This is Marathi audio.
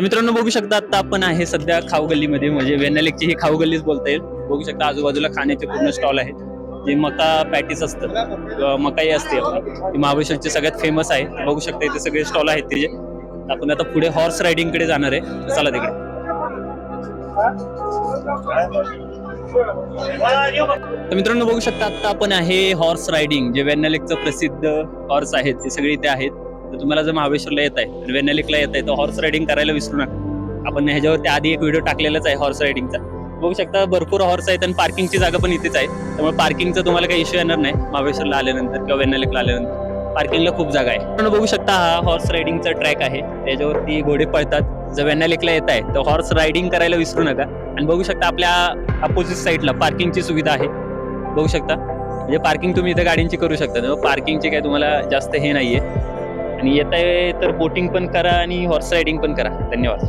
तर मित्रांनो बघू शकता आता आपण आहे सध्या खाऊ गल्लीमध्ये, म्हणजे वेन्नालेकची ही खाऊ गल्लीच बोलता येईल. बघू शकता आजूबाजूला खाण्याचे पूर्ण स्टॉल आहेत. जे मका पॅटीस असतं किंवा मकाई असते ती महाबळेश्वरची सगळ्यात फेमस आहे. बघू शकता इथे सगळे स्टॉल आहेत तिचे. आपण आता पुढे हॉर्स रायडिंग कडे जाणार आहे, तर चला तिकडे. तर मित्रांनो बघू शकता आता आपण आहे हॉर्स रायडिंग, जे वेन्नालेकचं प्रसिद्ध हॉर्स आहेत ते सगळे इथे आहेत. तर तुम्हाला जर महाबळेश्वरला येत आहे, वेन्नालेकला येत आहे, तर हॉर्स रायडिंग करायला विसरू नका. आपण ह्याच्यावरती आधी एक व्हिडिओ टाकलेलाच आहे हॉर्स रायडिंगचा. बघू शकता भरपूर हॉर्स आहेत आणि पार्किंगची जागा पण इथेच आहे. त्यामुळे पार्किंगचा तुम्हाला काही इश्यू येणार नाही महाबळेश्वरला आल्यानंतर किंवा वेन्नालेकला आल्यानंतर. पार्किंगला खूप जागा आहे. मित्रांनो बघू शकता हा हॉर्स रायडिंगचा ट्रॅक आहे, त्याच्यावरती घोडे पळतात. जर वेन्नालेकला येत आहे तर हॉर्स रायडिंग करायला विसरू नका. आणि बघू शकता आपल्या अपोजिट साईडला पार्किंगची सुविधा आहे. बघू शकता म्हणजे पार्किंग तुम्ही इथे गाडींची करू शकता. पार्किंगची काय तुम्हाला जास्त हे नाहीये. आणि येत आहे तर बोटिंग पण करा आणि हॉर्स रायडिंग पण करा. धन्यवाद.